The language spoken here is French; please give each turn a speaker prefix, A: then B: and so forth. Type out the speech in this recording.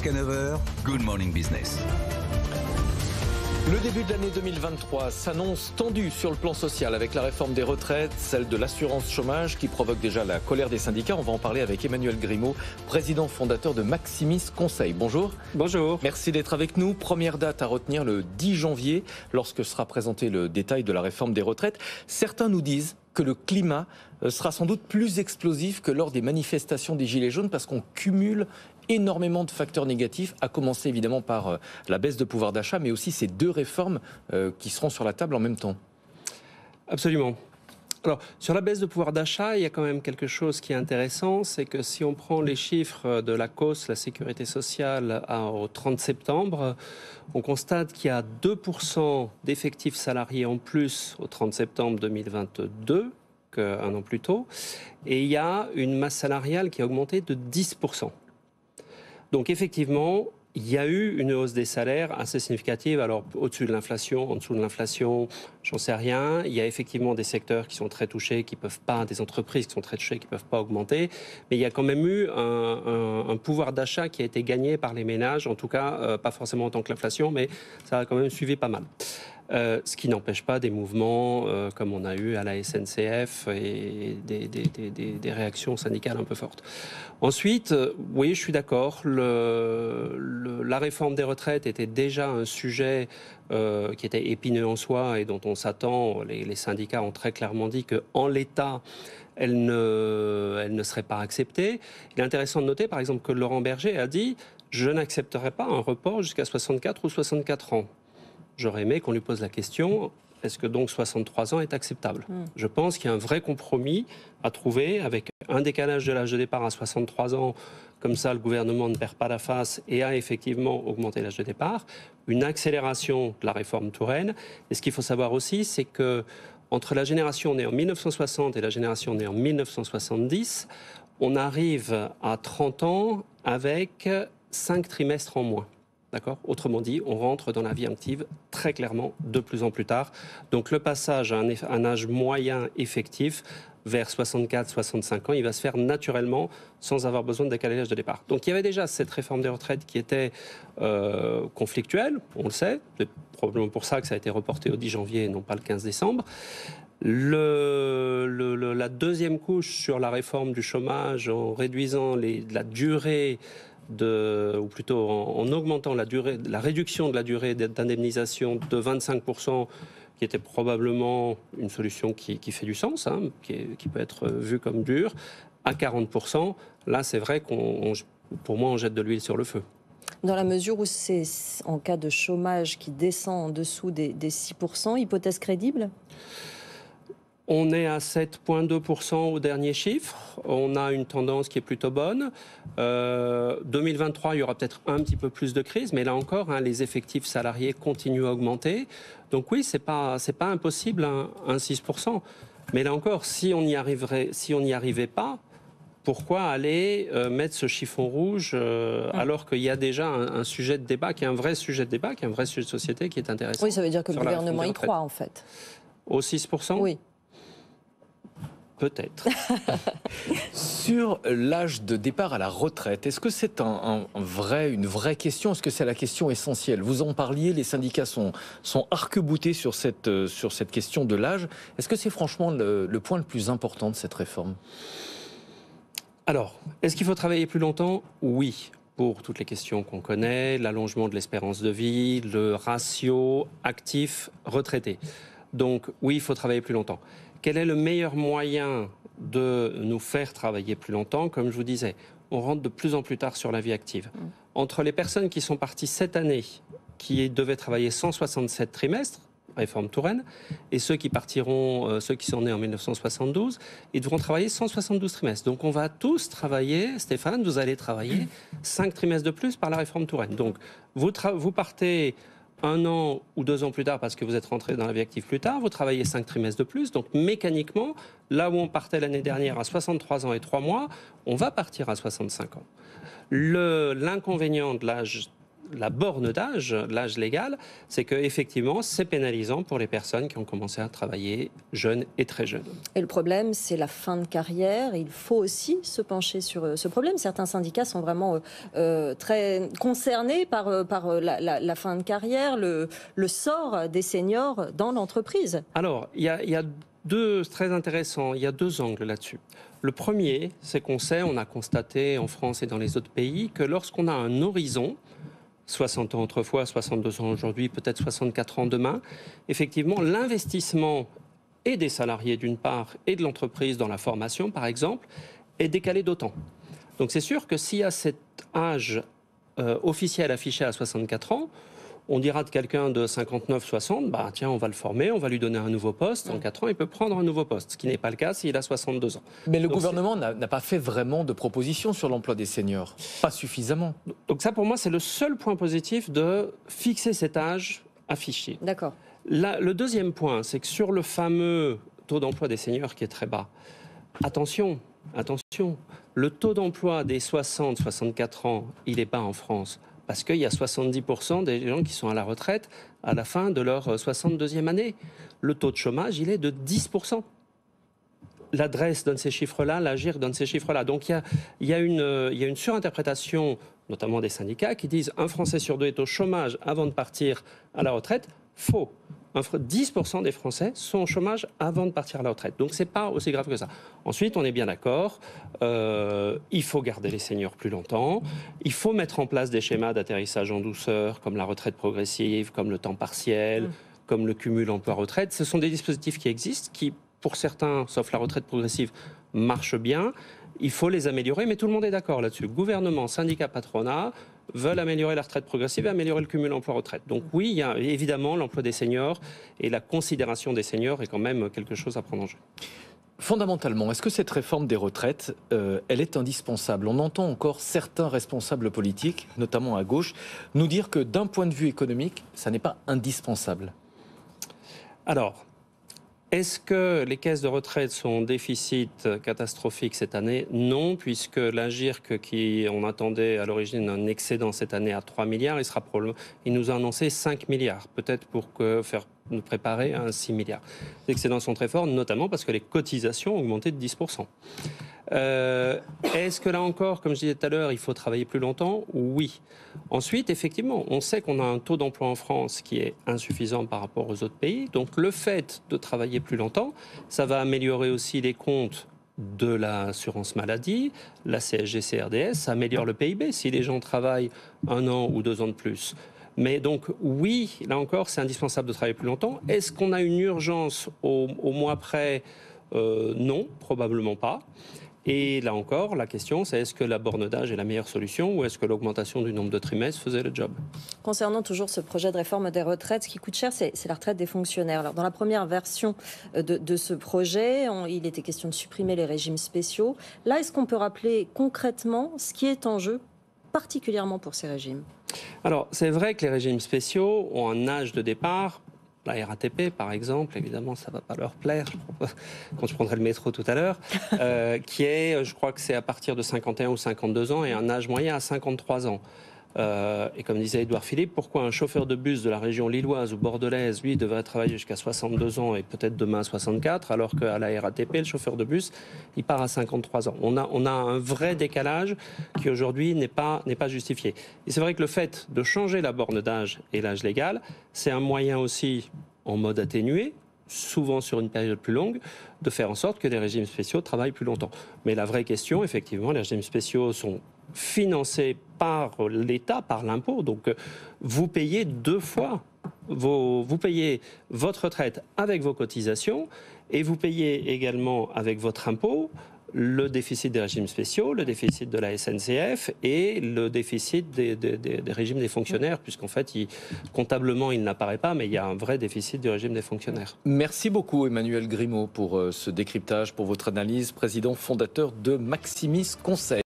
A: jusqu'à 9h, Good Morning Business.
B: Le début de l'année 2023 s'annonce tendu sur le plan social avec la réforme des retraites, celle de l'assurance chômage qui provoque déjà la colère des syndicats. On va en parler avec Emmanuel Grimaud, président fondateur de Maximis Conseil. Bonjour.
C: Bonjour.
B: Merci d'être avec nous. Première date à retenir le 10 janvier lorsque sera présenté le détail de la réforme des retraites. Certains nous disent que le climat sera sans doute plus explosif que lors des manifestations des Gilets jaunes parce qu'on cumule énormément de facteurs négatifs, à commencer évidemment par la baisse de pouvoir d'achat, mais aussi ces deux réformes qui seront sur la table en même temps.
C: Absolument. Alors, sur la baisse de pouvoir d'achat, il y a quand même quelque chose qui est intéressant, c'est que si on prend les chiffres de la COS, la Sécurité sociale, au 30 septembre, on constate qu'il y a 2% d'effectifs salariés en plus au 30 septembre 2022 qu'un an plus tôt, et il y a une masse salariale qui a augmenté de 10%. Donc effectivement, il y a eu une hausse des salaires assez significative. Alors au-dessus de l'inflation, en dessous de l'inflation, j'en sais rien. Il y a effectivement des secteurs qui sont très touchés, qui peuvent pas, des entreprises qui sont très touchées, qui peuvent pas augmenter. Mais il y a quand même eu un pouvoir d'achat qui a été gagné par les ménages, en tout cas pas forcément autant que l'inflation, mais ça a quand même suivi pas mal. Ce qui n'empêche pas des mouvements comme on a eu à la SNCF et des réactions syndicales un peu fortes. Ensuite, oui, je suis d'accord, la réforme des retraites était déjà un sujet qui était épineux en soi et dont on s'attend, les syndicats ont très clairement dit qu'en l'état, elle ne serait pas acceptée. Il est intéressant de noter, par exemple, que Laurent Berger a dit « Je n'accepterai pas un report jusqu'à 64 ou 64 ans ». J'aurais aimé qu'on lui pose la question, est-ce que donc 63 ans est acceptable ? Je pense qu'il y a un vrai compromis à trouver avec un décalage de l'âge de départ à 63 ans, comme ça le gouvernement ne perd pas la face et a effectivement augmenté l'âge de départ, une accélération de la réforme Touraine. Et ce qu'il faut savoir aussi, c'est que entre la génération née en 1960 et la génération née en 1970, on arrive à 30 ans avec 5 trimestres en moins. D'accord ? Autrement dit, on rentre dans la vie active très clairement de plus en plus tard. Donc le passage à un âge moyen effectif vers 64-65 ans, il va se faire naturellement sans avoir besoin de décaler l'âge de départ. Donc il y avait déjà cette réforme des retraites qui était conflictuelle, on le sait. C'est probablement pour ça que ça a été reporté au 10 janvier et non pas le 15 décembre. La deuxième couche sur la réforme du chômage en réduisant la durée ou plutôt en augmentant la réduction de la durée d'indemnisation de 25%, qui était probablement une solution qui fait du sens, hein, qui peut être vue comme dure, à 40%. Là, c'est vrai pour moi, on jette de l'huile sur le feu.
D: Dans la mesure où c'est en cas de chômage qui descend en dessous des 6%, hypothèse crédible ?
C: On est à 7,2% au dernier chiffre. On a une tendance qui est plutôt bonne. 2023, il y aura peut-être un petit peu plus de crise, mais là encore, les effectifs salariés continuent à augmenter. Donc oui, c'est pas impossible, un 6%. Mais là encore, si on n'y arrivait pas, pourquoi aller mettre ce chiffon rouge alors qu'il y a déjà un sujet de débat, qui est un vrai sujet de débat, qui est un vrai sujet de société qui est intéressant.
D: Oui, ça veut dire que le gouvernement y croit en fait.
C: Au 6% ?
D: Oui.
C: Peut-être.
B: Sur l'âge de départ à la retraite, est-ce que c'est une vraie question ? Est-ce que c'est la question essentielle ? Vous en parliez, les syndicats sont arc-boutés sur cette question de l'âge. Est-ce que c'est franchement le point le plus important de cette réforme ?
C: Alors, est-ce qu'il faut travailler plus longtemps ? Oui. Pour toutes les questions qu'on connaît, l'allongement de l'espérance de vie, le ratio actif-retraité. Donc oui, il faut travailler plus longtemps. Quel est le meilleur moyen de nous faire travailler plus longtemps ? Comme je vous disais, on rentre de plus en plus tard sur la vie active. Entre les personnes qui sont parties cette année, qui devaient travailler 167 trimestres, réforme Touraine, et ceux qui sont nés en 1972, ils devront travailler 172 trimestres. Donc on va tous travailler, Stéphane, vous allez travailler 5 trimestres de plus par la réforme Touraine. Donc vous partez 1 an ou 2 ans plus tard parce que vous êtes rentré dans la vie active plus tard, vous travaillez 5 trimestres de plus, donc mécaniquement, là où on partait l'année dernière à 63 ans et 3 mois, on va partir à 65 ans. L'inconvénient de l'âge la borne d'âge, l'âge légal, c'est qu'effectivement, c'est pénalisant pour les personnes qui ont commencé à travailler jeunes et très jeunes.
D: Et le problème, c'est la fin de carrière. Il faut aussi se pencher sur ce problème. Certains syndicats sont vraiment très concernés par la fin de carrière, le sort des seniors dans l'entreprise.
C: Alors, il y a très intéressant, il y a deux angles là-dessus. Le premier, c'est on a constaté en France et dans les autres pays que lorsqu'on a un horizon, 60 ans autrefois, 62 ans aujourd'hui, peut-être 64 ans demain, effectivement, l'investissement et des salariés d'une part et de l'entreprise dans la formation, par exemple, est décalé d'autant. Donc c'est sûr que s'il y a cet âge officiel affiché à 64 ans, on dira de quelqu'un de 59-60, bah tiens, on va le former, on va lui donner un nouveau poste. En 4 ans, il peut prendre un nouveau poste, ce qui n'est pas le cas s'il a 62 ans.
B: Mais le gouvernement n'a pas fait vraiment de propositions sur l'emploi des seniors. Pas suffisamment.
C: Donc ça, pour moi, c'est le seul point positif de fixer cet âge affiché.
D: D'accord.
C: Le deuxième point, c'est que sur le fameux taux d'emploi des seniors qui est très bas, attention, le taux d'emploi des 60-64 ans, il est bas en France. Parce qu'il y a 70% des gens qui sont à la retraite à la fin de leur 62e année. Le taux de chômage, il est de 10%. L'adresse donne ces chiffres-là, l'Agir donne ces chiffres-là. Donc il y a une surinterprétation, notamment des syndicats, qui disent un Français sur deux est au chômage avant de partir à la retraite. Faux. 10% des Français sont au chômage avant de partir à la retraite. Donc, ce n'est pas aussi grave que ça. Ensuite, on est bien d'accord, il faut garder les seniors plus longtemps, il faut mettre en place des schémas d'atterrissage en douceur, comme la retraite progressive, comme le temps partiel, comme le cumul emploi-retraite. Ce sont des dispositifs qui existent, qui, pour certains, sauf la retraite progressive, marchent bien. Il faut les améliorer, mais tout le monde est d'accord là-dessus. Gouvernement, syndicats, patronat veulent améliorer la retraite progressive et améliorer le cumul emploi-retraite. Donc oui, il y a évidemment l'emploi des seniors et la considération des seniors est quand même quelque chose à prendre en jeu.
B: Fondamentalement, est-ce que cette réforme des retraites, elle est indispensable? On entend encore certains responsables politiques, notamment à gauche, nous dire que d'un point de vue économique, ça n'est pas indispensable.
C: Alors, est-ce que les caisses de retraite sont en déficit catastrophique cette année? Non, puisque l'Agirc, qui on attendait à l'origine un excédent cette année à 3 milliards, il nous a annoncé 5 milliards, peut-être pour nous préparer à 6 milliards. Les excédents sont très forts, notamment parce que les cotisations ont augmenté de 10%. Est-ce que là encore, comme je disais tout à l'heure, il faut travailler plus longtemps? Oui. Ensuite, effectivement, on sait qu'on a un taux d'emploi en France qui est insuffisant par rapport aux autres pays. Donc le fait de travailler plus longtemps, ça va améliorer aussi les comptes de l'assurance maladie, la CSG-CRDS, ça améliore le PIB si les gens travaillent 1 an ou 2 ans de plus. Mais donc oui, là encore, c'est indispensable de travailler plus longtemps. Est-ce qu'on a une urgence au mois près? Non, probablement pas. Et là encore, la question, c'est est-ce que la borne d'âge est la meilleure solution ou est-ce que l'augmentation du nombre de trimestres faisait le job?
D: Concernant toujours ce projet de réforme des retraites, ce qui coûte cher, c'est la retraite des fonctionnaires. Alors, dans la première version de ce projet, il était question de supprimer les régimes spéciaux. Là, est-ce qu'on peut rappeler concrètement ce qui est en jeu, particulièrement pour ces régimes?
C: Alors, c'est vrai que les régimes spéciaux ont un âge de départ. La RATP, par exemple, évidemment, ça ne va pas leur plaire, quand je prendrai le métro tout à l'heure, qui est, je crois que c'est à partir de 51 ou 52 ans et un âge moyen à 53 ans. Et comme disait Édouard Philippe, pourquoi un chauffeur de bus de la région lilloise ou bordelaise, lui, devrait travailler jusqu'à 62 ans et peut-être demain à 64, alors qu'à la RATP, le chauffeur de bus, il part à 53 ans. On a un vrai décalage qui aujourd'hui n'est pas justifié. Et c'est vrai que le fait de changer la borne d'âge et l'âge légal, c'est un moyen aussi, en mode atténué, souvent sur une période plus longue, de faire en sorte que les régimes spéciaux travaillent plus longtemps. Mais la vraie question, effectivement, les régimes spéciaux sont financés par l'État, par l'impôt. Donc, vous payez 2 fois. Vous payez votre retraite avec vos cotisations et vous payez également avec votre impôt le déficit des régimes spéciaux, le déficit de la SNCF et le déficit des régimes des fonctionnaires, puisqu'en fait, comptablement, il n'apparaît pas, mais il y a un vrai déficit du régime des fonctionnaires.
B: Merci beaucoup Emmanuel Grimaud pour ce décryptage, pour votre analyse, président fondateur de Maximis Conseil.